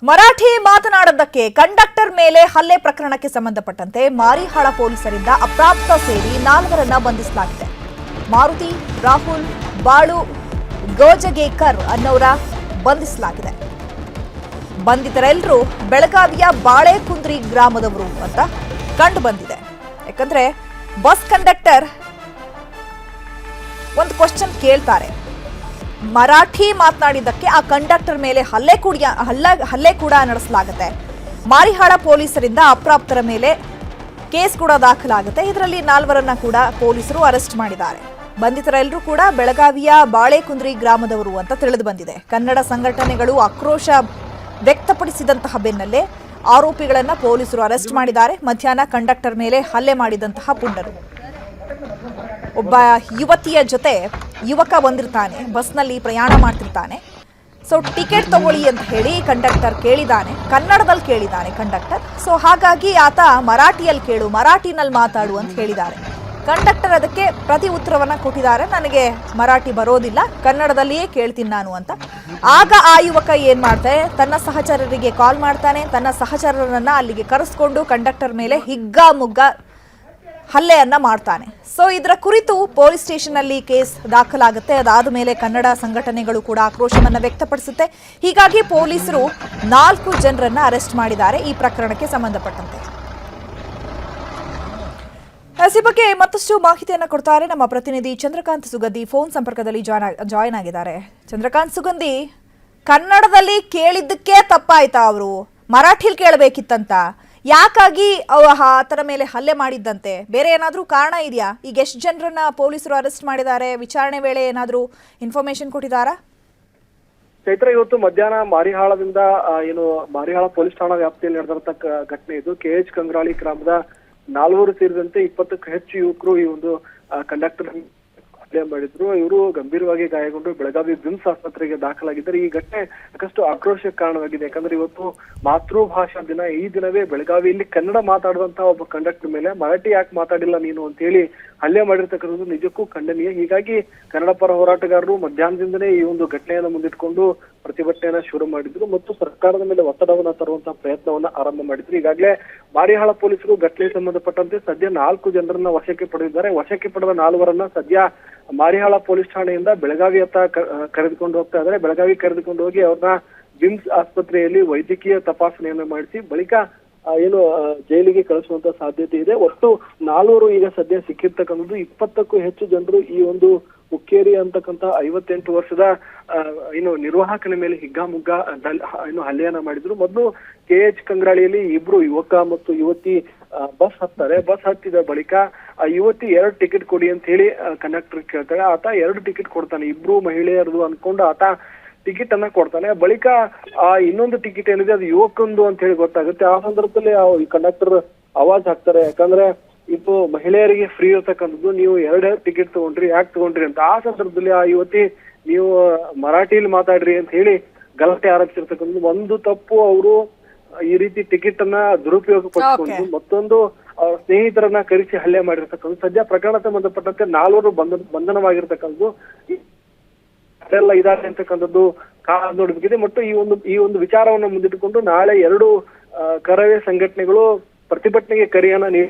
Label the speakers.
Speaker 1: Marathi ಮಾತನಾಡದ್ದಕ್ಕೆ conductor ಮೇಲೆ ಹಲ್ಲೆ ಪ್ರಕರಣಕ್ಕೆ ಸಂಬಂಧಪಟ್ಟಂತೆ ಮಾರಿಹಾಳ ಪೊಲೀಸರಿಂದ ಅಪ್ರಾಪ್ತ ಸೇರಿ 4 ಬಂಧಿಸಲಾಗಿದೆ. ಮಾರುತಿ, ರಾಹುಲ್, ಬಾಳು, ಗೋಜಗೇಕರ್ ಅನ್ನೋರ ಬಂಧಿಸಲಾಗಿದೆ. ಬಂಧಿತರೆಲ್ಲರೂ ಬೆಳಗಾವಿಯ ಬಾಳೆಕುಂದ್ರಿ ಗ್ರಾಮದವರು ಅಂತ ಕಂಡು ಬಂದಿದೆ. ಯಾಕಂದ್ರೆ ಬಸ್ ಕಂಡಕ್ಟರ್ ಒಂದು ಕ್ವಶನ್ ಕೇಳ್ತಾರೆ, ಮರಾಠಿ ಮಾತನಾಡಿದ್ದಕ್ಕೆ ಆ ಕಂಡಕ್ಟರ್ ಮೇಲೆ ಹಲ್ಲೆ ಕೂಡ ನಡೆಸಲಾಗುತ್ತೆ. ಮಾರಿಹಾಳ ಪೊಲೀಸರಿಂದ ಅಪ್ರಾಪ್ತರ ಮೇಲೆ ಕೇಸ್ ಕೂಡ ದಾಖಲಾಗುತ್ತೆ. ಇದರಲ್ಲಿ 4 ಕೂಡ ಪೊಲೀಸರು ಅರೆಸ್ಟ್ ಮಾಡಿದ್ದಾರೆ. ಬಂಧಿತರೆಲ್ಲರೂ ಕೂಡ ಬೆಳಗಾವಿಯ ಬಾಳೆಕುಂದ್ರಿ ಗ್ರಾಮದವರು ಅಂತ ತಿಳಿದು ಬಂದಿದೆ. ಕನ್ನಡ ಸಂಘಟನೆಗಳು ಆಕ್ರೋಶ ವ್ಯಕ್ತಪಡಿಸಿದಂತಹ ಬೆನ್ನಲ್ಲೇ ಆರೋಪಿಗಳನ್ನ ಪೊಲೀಸರು ಅರೆಸ್ಟ್ ಮಾಡಿದ್ದಾರೆ. ಮಧ್ಯಾಹ್ನ ಕಂಡಕ್ಟರ್ ಮೇಲೆ ಹಲ್ಲೆ ಮಾಡಿದಂತಹ ಪುಂಡರು. ಒಬ್ಬ ಯುವತಿಯ ಜೊತೆ ಯುವಕ ಬಂದಿರ್ತಾನೆ, ಬಸ್ನಲ್ಲಿ ಪ್ರಯಾಣ ಮಾಡ್ತಿರ್ತಾನೆ. ಸೊ ಟಿಕೆಟ್ ತಗೊಳ್ಳಿ ಅಂತ ಹೇಳಿ ಕಂಡಕ್ಟರ್ ಕೇಳಿದಾನೆ, ಕನ್ನಡದಲ್ಲಿ ಕೇಳಿದಾನೆ ಕಂಡಕ್ಟರ್. ಸೊ ಹಾಗಾಗಿ ಆತ ಮರಾಠಿಯಲ್ಲಿ ಕೇಳು, ಮರಾಠಿನಲ್ಲಿ ಮಾತಾಡು ಅಂತ ಹೇಳಿದ್ದಾರೆ. ಕಂಡಕ್ಟರ್ ಅದಕ್ಕೆ ಪ್ರತಿ ಉತ್ತರವನ್ನ ಕೊಟ್ಟಿದ್ದಾರೆ, ನನಗೆ ಮರಾಠಿ ಬರೋದಿಲ್ಲ, ಕನ್ನಡದಲ್ಲಿಯೇ ಕೇಳ್ತೀನಿ ನಾನು ಅಂತ. ಆಗ ಆ ಯುವಕ ಏನ್ ಮಾಡ್ತಾನೆ, ತನ್ನ ಸಹಚರರಿಗೆ ಕಾಲ್ ಮಾಡ್ತಾನೆ. ತನ್ನ ಸಹಚರರನ್ನ ಅಲ್ಲಿಗೆ ಕರೆಸ್ಕೊಂಡು ಕಂಡಕ್ಟರ್ ಮೇಲೆ ಹಿಗ್ಗಾಮುಗ್ಗ ಹಲ್ಲೆಯನ್ನ ಮಾಡ್ತಾನೆ. ಸೊ ಇದರ ಕುರಿತು ಪೊಲೀಸ್ ಸ್ಟೇಷನ್ ಅಲ್ಲಿ ಕೇಸ್ ದಾಖಲಾಗುತ್ತೆ. ಅದಾದ ಮೇಲೆ ಕನ್ನಡ ಸಂಘಟನೆಗಳು ಕೂಡ ಆಕ್ರೋಶವನ್ನ ವ್ಯಕ್ತಪಡಿಸುತ್ತೆ. ಹೀಗಾಗಿ ಪೊಲೀಸರು 4 ಜನರನ್ನ ಅರೆಸ್ಟ್ ಮಾಡಿದ್ದಾರೆ ಈ ಪ್ರಕರಣಕ್ಕೆ ಸಂಬಂಧಪಟ್ಟಂತೆ. ಈ ಬಗ್ಗೆ ಮತ್ತಷ್ಟು ಮಾಹಿತಿಯನ್ನ ಕೊಡ್ತಾರೆ ನಮ್ಮ ಪ್ರತಿನಿಧಿ ಚಂದ್ರಕಾಂತ್ ಸುಗಂಧಿ. ಫೋನ್ ಸಂಪರ್ಕದಲ್ಲಿ ಜಾಯಿನ್ ಆಗಿದ್ದಾರೆ. ಚಂದ್ರಕಾಂತ್ ಸುಗಂಧಿ, ಕನ್ನಡದಲ್ಲಿ ಕೇಳಿದ್ದಕ್ಕೆ ತಪ್ಪಾಯ್ತಾ? ಅವರು ಮರಾಠಿಲಿ ಕೇಳಬೇಕಿತ್ತಂತ ಯಾಕಾಗಿ ಆತನ ಮೇಲೆ ಹಲ್ಲೆ ಮಾಡಿದ್ದಂತೆ? ಬೇರೆ ಏನಾದ್ರೂ ಕಾರಣ ಇದೆಯಾ? ಈಗ ಎಷ್ಟು ಜನರನ್ನ ಪೊಲೀಸರು ಅರೆಸ್ಟ್ ಮಾಡಿದ್ದಾರೆ? ವಿಚಾರಣೆ ವೇಳೆ ಏನಾದ್ರೂ ಇನ್ಫಾರ್ಮೇಶನ್ ಕೊಟ್ಟಿದ್ದಾರಾ?
Speaker 2: ಚೈತ್ರ, ಇವತ್ತು ಮಧ್ಯಾಹ್ನ ಮಾರಿಹಾಳದಿಂದ ಮಾರಿಹಾಳ ಪೊಲೀಸ್ ಠಾಣಾ ವ್ಯಾಪ್ತಿಯಲ್ಲಿ ನಡೆದಂತ ಘಟನೆ ಇದು. KH ಕಂಗ್ರಾಳಿ ಗ್ರಾಮದ 4 ಸೇರಿದಂತೆ 20ಕ್ಕೂ ಹೆಚ್ಚು ಯುವಕರು ಈ ಒಂದು ಕಂಡಕ್ಟರ್ ಹಲ್ಲೆ ಮಾಡಿದ್ರು. ಇವರು ಗಂಭೀರವಾಗಿ ಗಾಯಗೊಂಡು ಬೆಳಗಾವಿ ಬಿಮ್ಸ್ ಆಸ್ಪತ್ರೆಗೆ ದಾಖಲಾಗಿದ್ದಾರೆ. ಈ ಘಟನೆ ಸಾಕಷ್ಟು ಆಕ್ರೋಶಕ್ಕೆ ಕಾರಣವಾಗಿದೆ. ಯಾಕಂದ್ರೆ ಇವತ್ತು ಮಾತೃಭಾಷಾ ದಿನ. ಈ ದಿನವೇ ಬೆಳಗಾವಿಯಲ್ಲಿ ಕನ್ನಡ ಮಾತಾಡುವಂತಹ ಒಬ್ಬ ಕಂಡಕ್ಟರ್ ಮೇಲೆ ಮರಾಠಿ ಯಾಕೆ ಮಾತಾಡಿಲ್ಲ ನೀನು ಅಂತ ಹೇಳಿ ಹಲ್ಲೆ ಮಾಡಿರ್ತಕ್ಕಂಥದ್ದು ನಿಜಕ್ಕೂ ಖಂಡನೀಯ. ಹೀಗಾಗಿ ಕನ್ನಡ ಪರ ಹೋರಾಟಗಾರರು ಮಧ್ಯಾಹ್ನದಿಂದಲೇ ಈ ಒಂದು ಘಟನೆಯನ್ನು ಮುಂದಿಟ್ಕೊಂಡು ಪ್ರತಿಭಟನೆಯನ್ನ ಶುರು ಮಾಡಿದ್ರು ಮತ್ತು ಸರ್ಕಾರದ ಮೇಲೆ ಒತ್ತಡವನ್ನ ತರುವಂತಹ ಪ್ರಯತ್ನವನ್ನ ಆರಂಭ ಮಾಡಿದ್ರು. ಈಗಾಗಲೇ ಮಾರಿಹಾಳ ಪೊಲೀಸರು ಘಟನೆಗೆ ಸಂಬಂಧಪಟ್ಟಂತೆ ಸದ್ಯ 4 ಜನರನ್ನ ವಶಕ್ಕೆ ಪಡೆದಿದ್ದಾರೆ. ವಶಕ್ಕೆ ಪಡೆದ 4ರನ್ನ ಸದ್ಯ ಮಾರಿಹಾಳ ಪೊಲೀಸ್ ಠಾಣೆಯಿಂದ ಬೆಳಗಾವಿಯತ್ತ ಕರೆದುಕೊಂಡು ಹೋಗ್ತಾ ಇದ್ದಾರೆ. ಬೆಳಗಾವಿ ಕರೆದುಕೊಂಡು ಹೋಗಿ ಅವ್ರನ್ನ ಬಿಮ್ಸ್ ಆಸ್ಪತ್ರೆಯಲ್ಲಿ ವೈದ್ಯಕೀಯ ತಪಾಸಣೆಯನ್ನ ಮಾಡಿಸಿ ಬಳಿಕ ಜೈಲಿಗೆ ಕಳಿಸುವಂತ ಸಾಧ್ಯತೆ ಇದೆ. ಒಟ್ಟು 4 ಈಗ ಸದ್ಯ ಸಿಕ್ಕಿರ್ತಕ್ಕಂಥದ್ದು. 20ಕ್ಕೂ ಹೆಚ್ಚು ಜನರು ಈ ಒಂದು ಹುಕ್ಕೇರಿ ಅಂತಕ್ಕಂಥ 58 ವರ್ಷದ ನಿರ್ವಾಹಕನ ಮೇಲೆ ಹಿಗ್ಗಾಮುಗ್ಗ ಹಲ್ಲೆಯನ್ನ ಮಾಡಿದ್ರು. ಮೊದಲು KH ಕಂಗ್ರಾಳಿಯಲ್ಲಿ 2 ಯುವಕ ಮತ್ತು ಯುವತಿ ಬಸ್ ಹತ್ತಾರೆ. ಬಸ್ ಹತ್ತಿದ ಬಳಿಕ ಆ ಯುವತಿ 2 ಟಿಕೆಟ್ ಕೊಡಿ ಅಂತ ಹೇಳಿ ಕಂಡಕ್ಟರ್ ಕೇಳ್ತಾಳೆ. ಆತ 2 ಟಿಕೆಟ್ ಕೊಡ್ತಾನೆ. 2 ಮಹಿಳೆಯರದು ಅನ್ಕೊಂಡು ಆತ ಟಿಕೆಟ್ ಅನ್ನ ಕೊಡ್ತಾನೆ. ಬಳಿಕ ಆ ಇನ್ನೊಂದು ಟಿಕೆಟ್ ಏನಿದೆ ಅದು ಯುವಕಂದು ಅಂತ ಹೇಳಿ ಗೊತ್ತಾಗುತ್ತೆ. ಆ ಸಂದರ್ಭದಲ್ಲಿ ಈ ಕಂಡಕ್ಟರ್ ಆವಾಜ್ ಹಾಕ್ತಾರೆ, ಯಾಕಂದ್ರೆ ಇದು ಮಹಿಳೆಯರಿಗೆ ಫ್ರೀ ಇರ್ತಕ್ಕಂಥದ್ದು, ನೀವು 2 ಟಿಕೆಟ್ ತಗೊಂಡ್ರಿ, ಯಾಕೆ ತಗೊಂಡ್ರಿ ಅಂತ. ಆ ಸಂದರ್ಭದಲ್ಲಿ ಆ ಯುವತಿ ನೀವು ಮರಾಠಿಲಿ ಮಾತಾಡ್ರಿ ಅಂತ ಹೇಳಿ ಗಲಾಟೆ ಆರಂಭಿಸಿರ್ತಕ್ಕಂಥದ್ದು. ಒಂದು ತಪ್ಪು ಅವರು ಈ ರೀತಿ ಟಿಕೆಟ್ ಅನ್ನ ದುರುಪಯೋಗ ಪಡಿಸಿಕೊಂಡು ಮತ್ತೊಂದು ಸ್ನೇಹಿತರನ್ನ ಕರೆಸಿ ಹಲ್ಲೆ ಮಾಡಿರ್ತಕ್ಕಂಥದ್ದು. ಸದ್ಯ ಪ್ರಕರಣ ಸಂಬಂಧಪಟ್ಟಂತೆ 4 ಬಂಧನವಾಗಿರ್ತಕ್ಕಂಥದ್ದು ಎಲ್ಲ ಇದಾರೆ ಅಂತಕ್ಕಂಥದ್ದು ನೋಡಬೇಕಿದೆ. ಮತ್ತು ಈ ಒಂದು ವಿಚಾರವನ್ನು ಮುಂದಿಟ್ಟುಕೊಂಡು ನಾಳೆ 2 ಕರವೇ ಸಂಘಟನೆಗಳು ಪ್ರತಿಭಟನೆಗೆ ಕರೆಯನ್ನ ನೀಡಿ